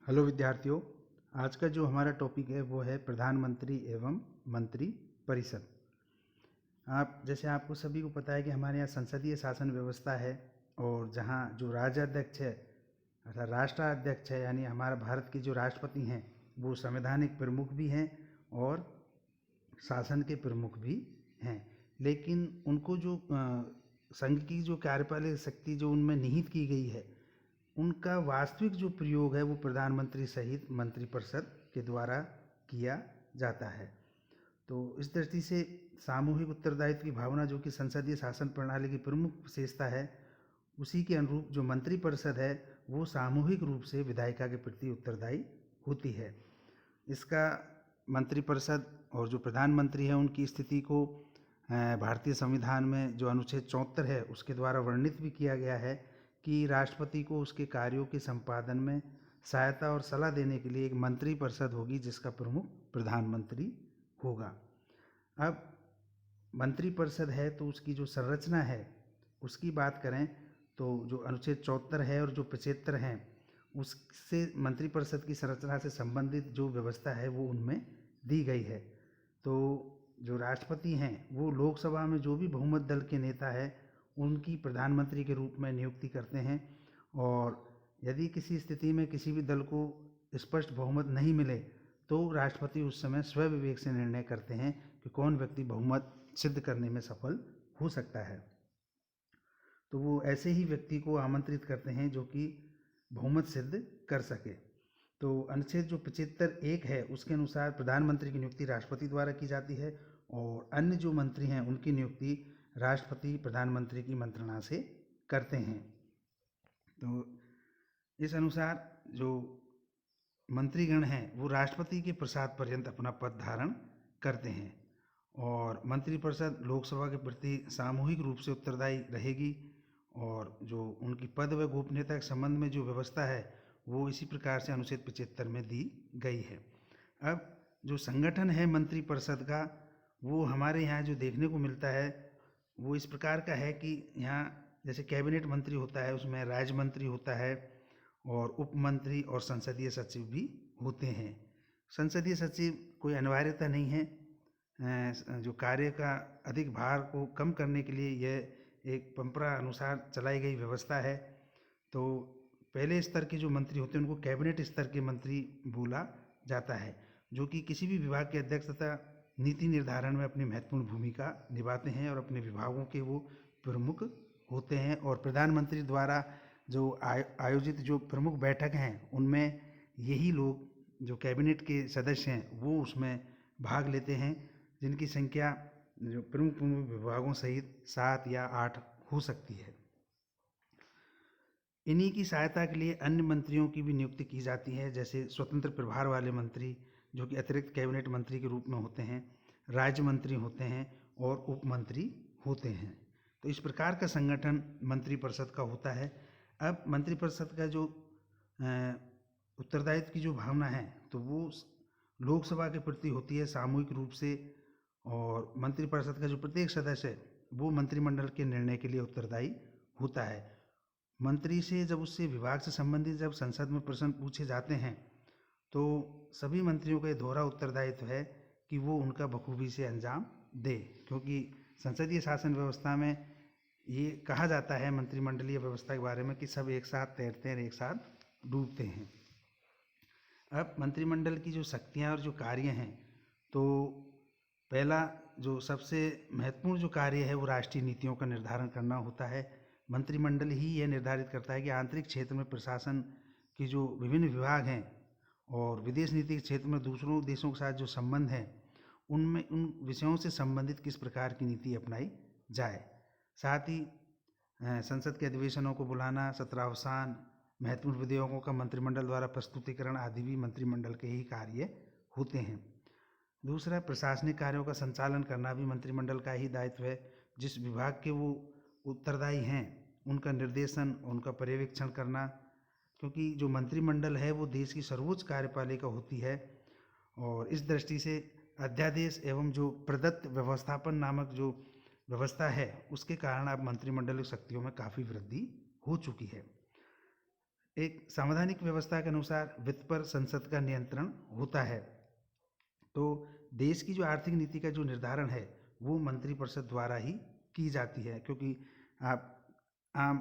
Hello विद्यार्थियों। आज का जो हमारा टॉपिक है वो है प्रधानमंत्री एवं मंत्री परिषद। आप जैसे आपको सभी को पता है कि हमारे यहाँ संसदीय शासन व्यवस्था है और जहाँ जो राज्याध्यक्ष है अर्थात राष्ट्राध्यक्ष है यानी हमारा भारत के जो राष्ट्रपति हैं वो संवैधानिक प्रमुख भी हैं और शासन के प्रमुख भी हैं। लेकिन उनको जो संघ की जो कार्यपालक शक्ति जो उनमें निहित की गई है उनका वास्तविक जो प्रयोग है वो प्रधानमंत्री सहित मंत्रिपरिषद के द्वारा किया जाता है। तो इस दृष्टि से सामूहिक उत्तरदायित्व की भावना जो कि संसदीय शासन प्रणाली की प्रमुख विशेषता है, उसी के अनुरूप जो मंत्रिपरिषद है वो सामूहिक रूप से विधायिका के प्रति उत्तरदायी होती है। इसका मंत्रिपरिषद और जो प्रधानमंत्री है उनकी स्थिति को भारतीय संविधान में जो अनुच्छेद 74 है उसके द्वारा वर्णित भी किया गया है कि राष्ट्रपति को उसके कार्यों के संपादन में सहायता और सलाह देने के लिए एक मंत्रिपरिषद होगी जिसका प्रमुख प्रधानमंत्री होगा। अब मंत्रिपरिषद है तो उसकी जो संरचना है उसकी बात करें तो जो अनुच्छेद 74 है और जो 75 हैं उससे मंत्रिपरिषद की संरचना से संबंधित जो व्यवस्था है वो उनमें दी गई है। तो जो राष्ट्रपति हैं वो लोकसभा में जो भी बहुमत दल के नेता है उनकी प्रधानमंत्री के रूप में नियुक्ति करते हैं और यदि किसी स्थिति में किसी भी दल को स्पष्ट बहुमत नहीं मिले तो राष्ट्रपति उस समय स्वविवेक से निर्णय करते हैं कि कौन व्यक्ति बहुमत सिद्ध करने में सफल हो सकता है। तो वो ऐसे ही व्यक्ति को आमंत्रित करते हैं जो कि बहुमत सिद्ध कर सके। तो अनुच्छेद जो 75(1) है उसके अनुसार प्रधानमंत्री की नियुक्ति राष्ट्रपति द्वारा की जाती है और अन्य जो मंत्री हैं उनकी नियुक्ति राष्ट्रपति प्रधानमंत्री की मंत्रणा से करते हैं। तो इस अनुसार जो मंत्रीगण हैं वो राष्ट्रपति के प्रसाद पर्यंत अपना पद धारण करते हैं और मंत्रिपरिषद लोकसभा के प्रति सामूहिक रूप से उत्तरदायी रहेगी और जो उनकी पद व गोपनीयता के संबंध में जो व्यवस्था है वो इसी प्रकार से अनुच्छेद 75 में दी गई है। अब जो संगठन है मंत्रिपरिषद का वो हमारे यहाँ जो देखने को मिलता है वो इस प्रकार का है कि यहाँ जैसे कैबिनेट मंत्री होता है उसमें राज्य मंत्री होता है और उप मंत्री और संसदीय सचिव भी होते हैं। संसदीय सचिव कोई अनिवार्यता नहीं है, जो कार्य का अधिक भार को कम करने के लिए यह एक परंपरा अनुसार चलाई गई व्यवस्था है। तो पहले स्तर के जो मंत्री होते हैं उनको कैबिनेट स्तर के मंत्री बोला जाता है जो कि किसी भी विभाग के अध्यक्ष तथा नीति निर्धारण में अपनी महत्वपूर्ण भूमिका निभाते हैं और अपने विभागों के वो प्रमुख होते हैं। और प्रधानमंत्री द्वारा जो आयोजित जो प्रमुख बैठक हैं उनमें यही लोग जो कैबिनेट के सदस्य हैं वो उसमें भाग लेते हैं जिनकी संख्या जो प्रमुख विभागों सहित 7 या 8 हो सकती है। इन्हीं की सहायता के लिए अन्य मंत्रियों की भी नियुक्ति की जाती है, जैसे स्वतंत्र प्रभार वाले मंत्री जो कि अतिरिक्त कैबिनेट मंत्री के रूप में होते हैं, राज्य मंत्री होते हैं और उप मंत्री होते हैं। तो इस प्रकार का संगठन मंत्रिपरिषद का होता है। अब मंत्रिपरिषद का जो उत्तरदायित्व की जो भावना है तो वो लोकसभा के प्रति होती है सामूहिक रूप से और मंत्रिपरिषद का जो प्रत्येक सदस्य है वो मंत्रिमंडल के निर्णय के लिए उत्तरदायी होता है। मंत्री से जब उससे विभाग से संबंधित जब संसद में प्रश्न पूछे जाते हैं तो सभी मंत्रियों का ये दोहरा उत्तरदायित्व है कि वो उनका बखूबी से अंजाम दे, क्योंकि संसदीय शासन व्यवस्था में ये कहा जाता है मंत्रिमंडलीय व्यवस्था के बारे में कि सब एक साथ तैरते हैं, एक साथ डूबते हैं। अब मंत्रिमंडल की जो शक्तियाँ और जो कार्य हैं तो पहला जो सबसे महत्वपूर्ण जो कार्य है वो राष्ट्रीय नीतियों का निर्धारण करना होता है। मंत्रिमंडल ही यह निर्धारित करता है कि आंतरिक क्षेत्र में प्रशासन के जो विभिन्न विभाग हैं और विदेश नीति के क्षेत्र में दूसरों देशों के साथ जो संबंध है उनमें उन विषयों से संबंधित किस प्रकार की नीति अपनाई जाए। साथ ही संसद के अधिवेशनों को बुलाना, सत्रावसान, महत्वपूर्ण विधेयकों का मंत्रिमंडल द्वारा प्रस्तुतिकरण आदि भी मंत्रिमंडल के ही कार्य होते हैं। दूसरा, प्रशासनिक कार्यों का संचालन करना भी मंत्रिमंडल का ही दायित्व है। जिस विभाग के वो उत्तरदायी हैं उनका निर्देशन, उनका पर्यवेक्षण करना, क्योंकि जो मंत्रिमंडल है वो देश की सर्वोच्च कार्यपालिका होती है और इस दृष्टि से अध्यादेश एवं जो प्रदत्त व्यवस्थापन नामक जो व्यवस्था है उसके कारण अब मंत्रिमंडल की शक्तियों में काफ़ी वृद्धि हो चुकी है। एक संवैधानिक व्यवस्था के अनुसार वित्त पर संसद का नियंत्रण होता है। तो देश की जो आर्थिक नीति का जो निर्धारण है वो मंत्रिपरिषद द्वारा ही की जाती है, क्योंकि आप आम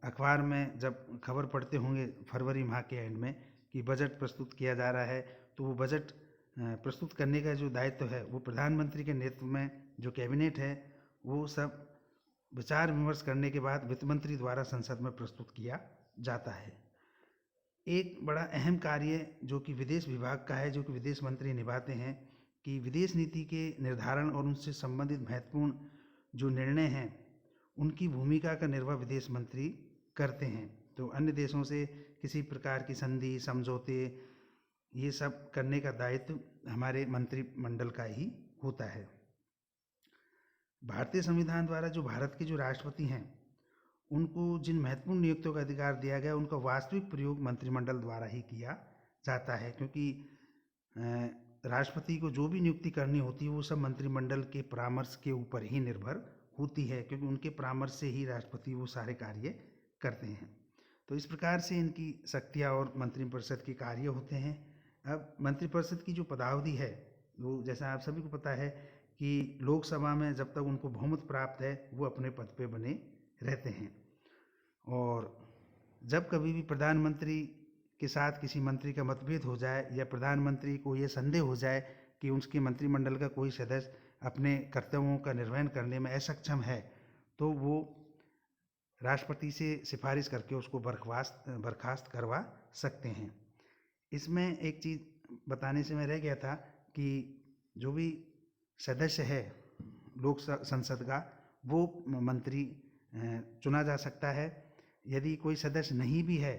अखबार में जब खबर पढ़ते होंगे फरवरी माह के एंड में कि बजट प्रस्तुत किया जा रहा है, तो वो बजट प्रस्तुत करने का जो दायित्व है वो प्रधानमंत्री के नेतृत्व में जो कैबिनेट है वो सब विचार विमर्श करने के बाद वित्त मंत्री द्वारा संसद में प्रस्तुत किया जाता है। एक बड़ा अहम कार्य जो कि विदेश विभाग का है, जो कि विदेश मंत्री निभाते हैं, कि विदेश नीति के निर्धारण और उनसे संबंधित महत्वपूर्ण जो निर्णय हैं उनकी भूमिका का निर्वाह विदेश मंत्री करते हैं। तो अन्य देशों से किसी प्रकार की संधि समझौते ये सब करने का दायित्व हमारे मंत्रिमंडल का ही होता है। भारतीय संविधान द्वारा जो भारत के जो राष्ट्रपति हैं उनको जिन महत्वपूर्ण नियुक्तियों का अधिकार दिया गया उनका वास्तविक प्रयोग मंत्रिमंडल द्वारा ही किया जाता है, क्योंकि राष्ट्रपति को जो भी नियुक्ति करनी होती है वो सब मंत्रिमंडल के परामर्श के ऊपर ही निर्भर होती है, क्योंकि उनके परामर्श से ही राष्ट्रपति वो सारे कार्य करते हैं। तो इस प्रकार से इनकी शक्तियाँ और मंत्रिपरिषद के कार्य होते हैं। अब मंत्रिपरिषद की जो पदावधि है वो जैसा आप सभी को पता है कि लोकसभा में जब तक उनको बहुमत प्राप्त है वो अपने पद पे बने रहते हैं, और जब कभी भी प्रधानमंत्री के साथ किसी मंत्री का मतभेद हो जाए या प्रधानमंत्री को ये संदेह हो जाए कि उसके मंत्रिमंडल का कोई सदस्य अपने कर्तव्यों का निर्वहन करने में असक्षम है, तो वो राष्ट्रपति से सिफारिश करके उसको बर्खास्त करवा सकते हैं। इसमें एक चीज़ बताने से मैं रह गया था कि जो भी सदस्य है लोक संसद का वो मंत्री चुना जा सकता है। यदि कोई सदस्य नहीं भी है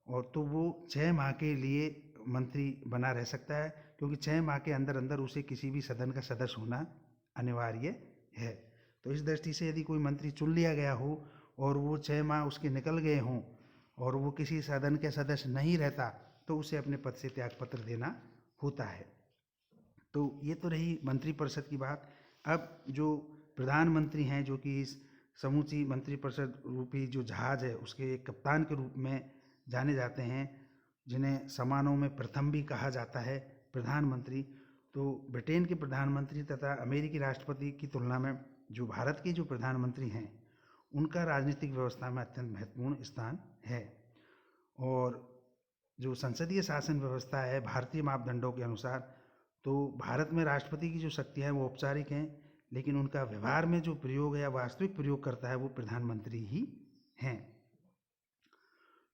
और तो वो 6 माह के लिए मंत्री बना रह सकता है, क्योंकि 6 माह के अंदर अंदर उसे किसी भी सदन का सदस्य होना अनिवार्य है। तो इस दृष्टि से यदि कोई मंत्री चुन लिया गया हो और वो 6 माह उसके निकल गए हों और वो किसी सदन के सदस्य नहीं रहता तो उसे अपने पद से त्यागपत्र देना होता है। तो ये तो रही मंत्रिपरिषद की बात। अब जो प्रधानमंत्री हैं जो कि इस समूची मंत्रिपरिषद रूपी जो जहाज है उसके एक कप्तान के रूप में जाने जाते हैं, जिन्हें समानों में प्रथम भी कहा जाता है प्रधानमंत्री। तो ब्रिटेन के प्रधानमंत्री तथा अमेरिकी राष्ट्रपति की तुलना में जो भारत के जो प्रधानमंत्री हैं उनका राजनीतिक व्यवस्था में अत्यंत महत्वपूर्ण स्थान है। और जो संसदीय शासन व्यवस्था है भारतीय मापदंडों के अनुसार, तो भारत में राष्ट्रपति की जो शक्तियाँ हैं वो औपचारिक हैं, लेकिन उनका व्यवहार में जो प्रयोग है या वास्तविक प्रयोग करता है वो प्रधानमंत्री ही हैं।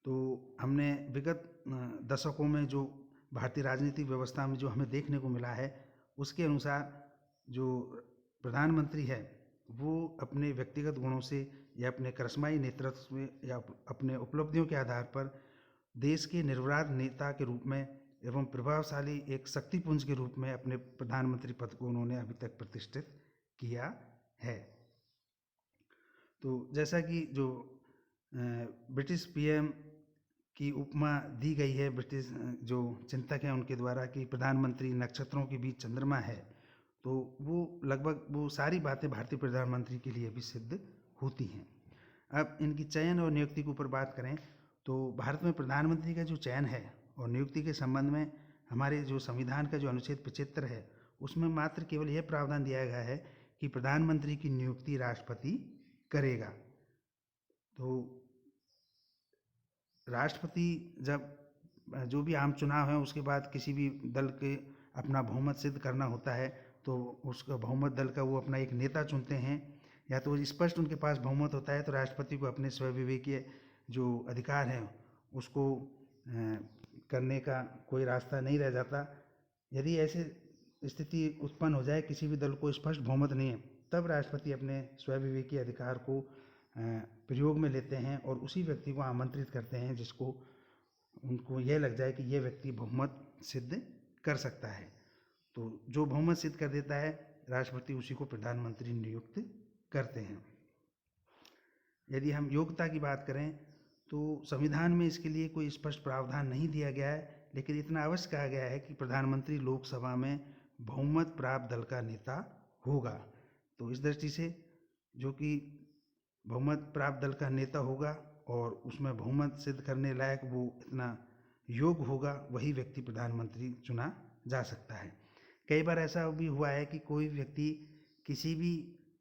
तो हमने विगत दशकों में जो भारतीय राजनीतिक व्यवस्था में जो हमें देखने को मिला है उसके अनुसार जो प्रधानमंत्री है वो अपने व्यक्तिगत गुणों से या अपने करिश्माई नेतृत्व में या अपने उपलब्धियों के आधार पर देश के निर्विवाद नेता के रूप में एवं प्रभावशाली एक शक्तिपुंज के रूप में अपने प्रधानमंत्री पद को उन्होंने अभी तक प्रतिष्ठित किया है। तो जैसा कि जो ब्रिटिश पीएम की उपमा दी गई है ब्रिटिश जो चिंतक हैं उनके द्वारा कि प्रधानमंत्री नक्षत्रों के बीच चंद्रमा है, तो वो लगभग वो सारी बातें भारतीय प्रधानमंत्री के लिए भी सिद्ध होती हैं। अब इनकी चयन और नियुक्ति के ऊपर बात करें तो भारत में प्रधानमंत्री का जो चयन है और नियुक्ति के संबंध में हमारे जो संविधान का जो अनुच्छेद 75 है उसमें मात्र केवल यह प्रावधान दिया गया है कि प्रधानमंत्री की नियुक्ति राष्ट्रपति करेगा। तो राष्ट्रपति जब जो भी आम चुनाव है उसके बाद किसी भी दल के अपना बहुमत सिद्ध करना होता है तो उसका बहुमत दल का वो अपना एक नेता चुनते हैं, या तो स्पष्ट उनके पास बहुमत होता है तो राष्ट्रपति को अपने स्वविवेकीय जो अधिकार हैं उसको करने का कोई रास्ता नहीं रह जाता। यदि ऐसी स्थिति उत्पन्न हो जाए किसी भी दल को स्पष्ट बहुमत नहीं है तब राष्ट्रपति अपने स्वविवेकीय अधिकार को प्रयोग में लेते हैं और उसी व्यक्ति को आमंत्रित करते हैं जिसको उनको यह लग जाए कि यह व्यक्ति बहुमत सिद्ध कर सकता है। तो जो बहुमत सिद्ध कर देता है राष्ट्रपति उसी को प्रधानमंत्री नियुक्त करते हैं। यदि हम योग्यता की बात करें तो संविधान में इसके लिए कोई स्पष्ट प्रावधान नहीं दिया गया है, लेकिन इतना अवश्य कहा गया है कि प्रधानमंत्री लोकसभा में बहुमत प्राप्त दल का नेता होगा। तो इस दृष्टि से जो कि बहुमत प्राप्त दल का नेता होगा और उसमें बहुमत सिद्ध करने लायक वो इतना योग्य होगा, वही व्यक्ति प्रधानमंत्री चुना जा सकता है। कई बार ऐसा भी हुआ है कि कोई व्यक्ति किसी भी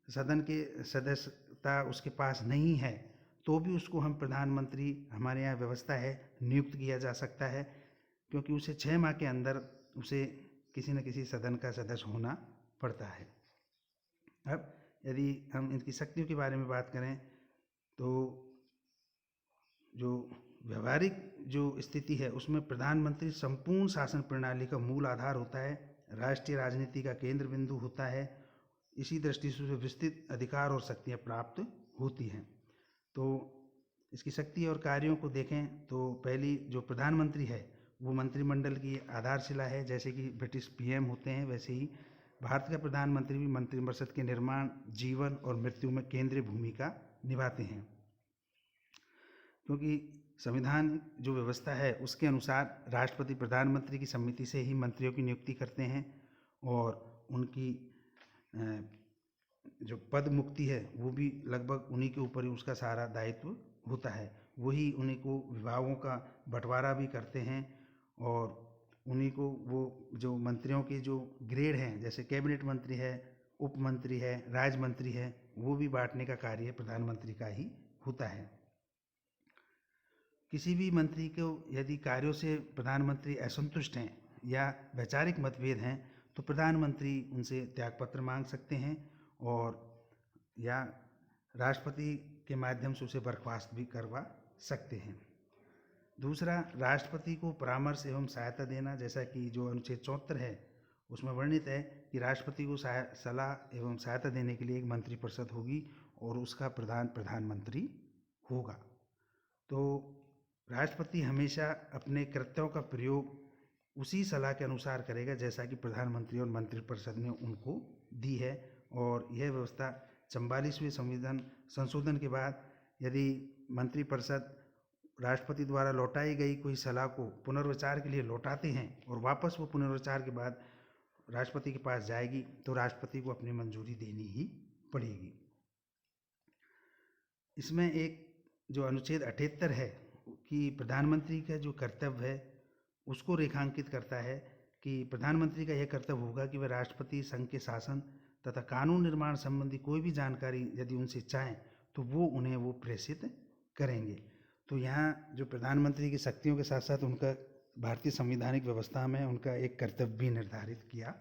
सदन के सदस्यता उसके पास नहीं है, तो भी उसको हम प्रधानमंत्री, हमारे यहाँ व्यवस्था है, नियुक्त किया जा सकता है, क्योंकि उसे 6 माह के अंदर उसे किसी न किसी सदन का सदस्य होना पड़ता है। अब यदि हम इनकी शक्तियों के बारे में बात करें तो जो व्यवहारिक जो स्थिति है उसमें प्रधानमंत्री संपूर्ण शासन प्रणाली का मूल आधार होता है, राष्ट्रीय राजनीति का केंद्र बिंदु होता है। इसी दृष्टि से विस्तृत अधिकार और शक्तियाँ प्राप्त होती हैं। तो इसकी शक्ति और कार्यों को देखें तो पहली जो प्रधानमंत्री है वो मंत्रिमंडल की आधारशिला है। जैसे कि ब्रिटिश पीएम होते हैं, वैसे ही भारत का प्रधानमंत्री भी मंत्रिपरिषद के निर्माण, जीवन और मृत्यु में केंद्रीय भूमिका निभाते हैं, क्योंकि संविधान जो व्यवस्था है उसके अनुसार राष्ट्रपति प्रधानमंत्री की समिति से ही मंत्रियों की नियुक्ति करते हैं और उनकी जो पद मुक्ति है वो भी लगभग उन्हीं के ऊपर ही उसका सारा दायित्व होता है। वही उन्हीं को विभागों का बंटवारा भी करते हैं और उन्हीं को वो जो मंत्रियों के जो ग्रेड हैं, जैसे कैबिनेट मंत्री है, उप मंत्री है, राज्य मंत्री है, वो भी बांटने का कार्य प्रधानमंत्री का ही होता है। किसी भी मंत्री को यदि कार्यों से प्रधानमंत्री असंतुष्ट हैं या वैचारिक मतभेद हैं तो प्रधानमंत्री उनसे त्यागपत्र मांग सकते हैं और या राष्ट्रपति के माध्यम से उसे बर्खास्त भी करवा सकते हैं। दूसरा, राष्ट्रपति को परामर्श एवं सहायता देना, जैसा कि जो अनुच्छेद 74 है उसमें वर्णित है कि राष्ट्रपति को सलाह एवं सहायता देने के लिए एक मंत्रिपरिषद होगी और उसका प्रधान प्रधानमंत्री होगा। तो राष्ट्रपति हमेशा अपने कृत्यों का प्रयोग उसी सलाह के अनुसार करेगा जैसा कि प्रधानमंत्री और मंत्रिपरिषद ने उनको दी है। और यह व्यवस्था 44वें संविधान संशोधन के बाद यदि मंत्रिपरिषद राष्ट्रपति द्वारा लौटाई गई कोई सलाह को पुनर्विचार के लिए लौटाते हैं और वापस वो पुनर्विचार के बाद राष्ट्रपति के पास जाएगी तो राष्ट्रपति को अपनी मंजूरी देनी ही पड़ेगी। इसमें एक जो अनुच्छेद 78 है कि प्रधानमंत्री का जो कर्तव्य है उसको रेखांकित करता है कि प्रधानमंत्री का यह कर्तव्य होगा कि वह राष्ट्रपति, संघ के शासन तथा कानून निर्माण संबंधी कोई भी जानकारी यदि उनसे चाहें तो वो उन्हें वो प्रेषित करेंगे। तो यहाँ जो प्रधानमंत्री की शक्तियों के साथ साथ उनका भारतीय संवैधानिक व्यवस्था में उनका एक कर्तव्य भी निर्धारित किया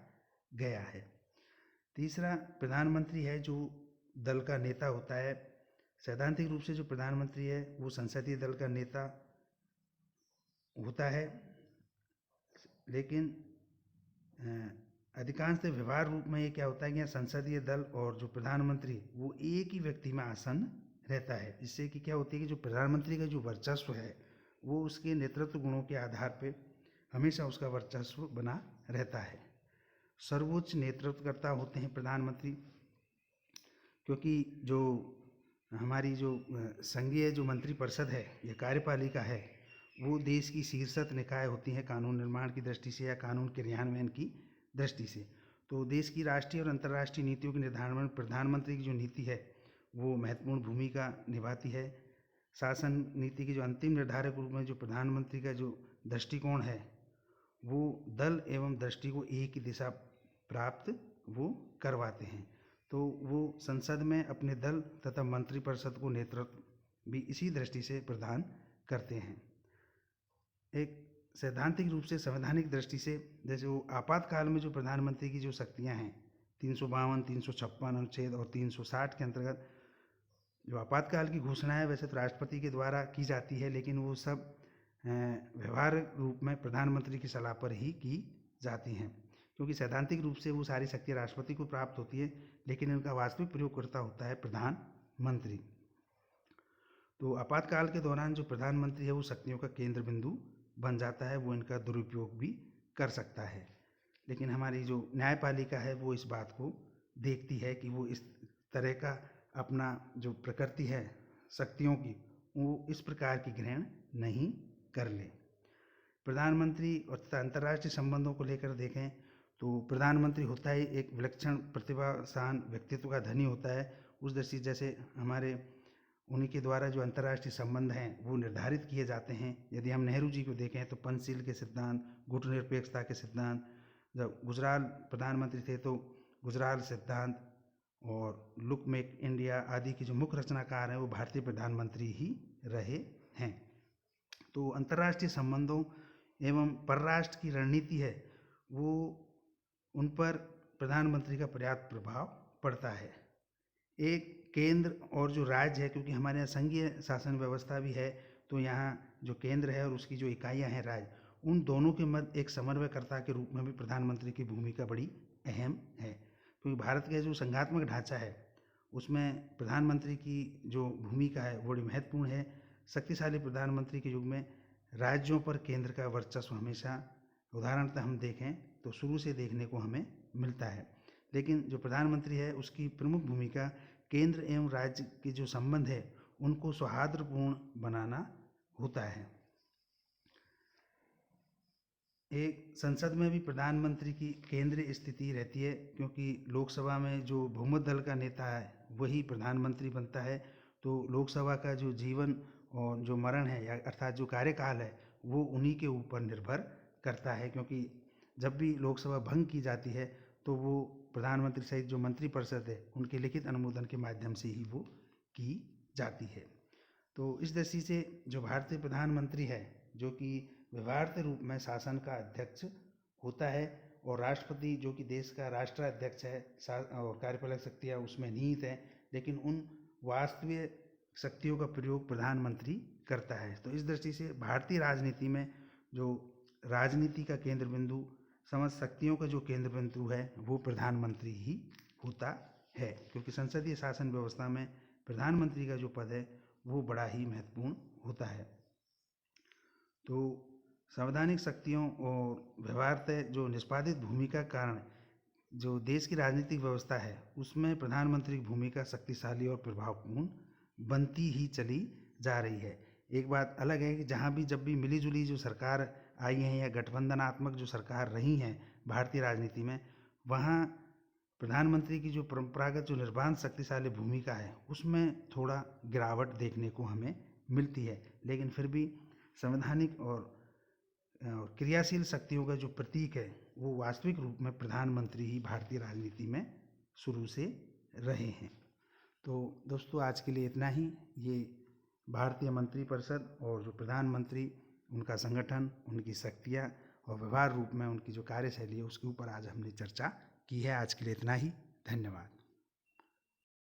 गया है। तीसरा, प्रधानमंत्री है जो दल का नेता होता है। सैद्धांतिक रूप से जो प्रधानमंत्री है वो संसदीय दल का नेता होता है, लेकिन अधिकांश व्यवहार रूप में ये क्या होता है कि संसदीय दल और जो प्रधानमंत्री वो एक ही व्यक्ति में आसन रहता है, जिससे कि क्या होती है कि जो प्रधानमंत्री का जो वर्चस्व है वो उसके नेतृत्व गुणों के आधार पे हमेशा उसका वर्चस्व बना रहता है। सर्वोच्च नेतृत्वकर्ता होते हैं प्रधानमंत्री, क्योंकि जो हमारी जो संघीय जो मंत्रिपरिषद है या कार्यपालिका है वो देश की शीर्षस्थ निकाय होती है कानून निर्माण की दृष्टि से या कानून क्रियान्वयन की दृष्टि से। तो देश की राष्ट्रीय और अंतर्राष्ट्रीय नीतियों के निर्धारण में प्रधानमंत्री की जो नीति है वो महत्वपूर्ण भूमिका निभाती है। शासन नीति के जो अंतिम निर्धारक रूप में जो प्रधानमंत्री का जो दृष्टिकोण है वो दल एवं दृष्टि को एक ही दिशा प्राप्त वो करवाते हैं। तो वो संसद में अपने दल तथा मंत्रिपरिषद को नेतृत्व भी इसी दृष्टि से प्रदान करते हैं। एक सैद्धांतिक रूप से संवैधानिक दृष्टि से जैसे वो आपातकाल में जो प्रधानमंत्री की जो शक्तियां हैं 352, 356 अनुच्छेद और 360 के अंतर्गत जो आपातकाल की घोषणा है वैसे तो राष्ट्रपति के द्वारा की जाती है, लेकिन वो सब व्यवहार रूप में प्रधानमंत्री की सलाह पर ही की जाती हैं, क्योंकि सैद्धांतिक रूप से वो सारी शक्तियाँ राष्ट्रपति को प्राप्त होती है लेकिन इनका वास्तविक प्रयोगकर्ता होता है प्रधानमंत्री। तो आपातकाल के दौरान जो प्रधानमंत्री है वो शक्तियों का केंद्र बिंदु बन जाता है, वो इनका दुरुपयोग भी कर सकता है। लेकिन हमारी जो न्यायपालिका है वो इस बात को देखती है कि वो इस तरह का अपना जो प्रकृति है शक्तियों की वो इस प्रकार की ग्रहण नहीं कर ले। प्रधानमंत्री और तथा अंतर्राष्ट्रीय संबंधों को लेकर देखें तो प्रधानमंत्री होता है एक विलक्षण प्रतिभाशान व्यक्तित्व का धनी होता है। उस दृष्टि जैसे हमारे उन्हीं के द्वारा जो अंतर्राष्ट्रीय संबंध हैं वो निर्धारित किए जाते हैं। यदि हम नेहरू जी को देखें तो पंचशील के सिद्धांत, गुटनिरपेक्षता के सिद्धांत, जब गुजराल प्रधानमंत्री थे तो गुजराल सिद्धांत और लुक मेक इंडिया आदि के जो मुख्य रचनाकार हैं वो भारतीय प्रधानमंत्री ही रहे हैं। तो अंतर्राष्ट्रीय संबंधों एवं परराष्ट्र की रणनीति है वो उन पर प्रधानमंत्री का पर्याप्त प्रभाव पड़ता है। एक केंद्र और जो राज्य है, क्योंकि हमारे यहाँ संघीय शासन व्यवस्था भी है, तो यहाँ जो केंद्र है और उसकी जो इकाइयाँ हैं राज्य, उन दोनों के मध्य एक समन्वयकर्ता के रूप में भी प्रधानमंत्री की भूमिका बड़ी अहम है। क्योंकि भारत का जो संघात्मक ढांचा है उसमें प्रधानमंत्री की जो भूमिका है वो बड़ी महत्वपूर्ण है। शक्तिशाली प्रधानमंत्री के युग में राज्यों पर केंद्र का वर्चस्व हमेशा, उदाहरणतः हम देखें तो शुरू से देखने को हमें मिलता है। लेकिन जो प्रधानमंत्री है उसकी प्रमुख भूमिका केंद्र एवं राज्य के जो संबंध है उनको सौहार्दपूर्ण बनाना होता है। एक संसद में भी प्रधानमंत्री की केंद्रीय स्थिति रहती है, क्योंकि लोकसभा में जो बहुमत दल का नेता है वही प्रधानमंत्री बनता है। तो लोकसभा का जो जीवन और जो मरण है, या अर्थात जो कार्यकाल है, वो उन्हीं के ऊपर निर्भर करता है। क्योंकि जब भी लोकसभा भंग की जाती है तो वो प्रधानमंत्री सहित जो मंत्रिपरिषद है उनके लिखित अनुमोदन के माध्यम से ही वो की जाती है। तो इस दृष्टि से जो भारतीय प्रधानमंत्री है, जो कि व्यवहार्य रूप में शासन का अध्यक्ष होता है, और राष्ट्रपति जो कि देश का राष्ट्राध्यक्ष है और कार्यपालक शक्तियाँ उसमें निहित हैं, लेकिन उन वास्तविक शक्तियों का प्रयोग प्रधानमंत्री करता है। तो इस दृष्टि से भारतीय राजनीति में जो राजनीति का केंद्र बिंदु, समस्त शक्तियों का जो केंद्र बिंदु है वो प्रधानमंत्री ही होता है। क्योंकि संसदीय शासन व्यवस्था में प्रधानमंत्री का जो पद है वो बड़ा ही महत्वपूर्ण होता है। तो संवैधानिक शक्तियों और व्यवहार्य जो निष्पादित भूमिका के कारण जो देश की राजनीतिक व्यवस्था है उसमें प्रधानमंत्री की भूमिका शक्तिशाली और प्रभावपूर्ण बनती ही चली जा रही है। एक बात अलग है कि जहाँ भी जब भी मिली जुली जो सरकार आई हैं या गठबंधनात्मक जो सरकार रही हैं भारतीय राजनीति में, वहाँ प्रधानमंत्री की जो परंपरागत जो निर्बाध शक्तिशाली भूमिका है उसमें थोड़ा गिरावट देखने को हमें मिलती है। लेकिन फिर भी संवैधानिक और क्रियाशील शक्तियों का जो प्रतीक है वो वास्तविक रूप में प्रधानमंत्री ही भारतीय राजनीति में शुरू से रहे हैं। तो दोस्तों आज के लिए इतना ही। ये भारतीय मंत्रिपरिषद और जो प्रधानमंत्री, उनका संगठन, उनकी शक्तियाँ और व्यवहार रूप में उनकी जो कार्यशैली है उसके ऊपर आज हमने चर्चा की है। आज के लिए इतना ही। धन्यवाद।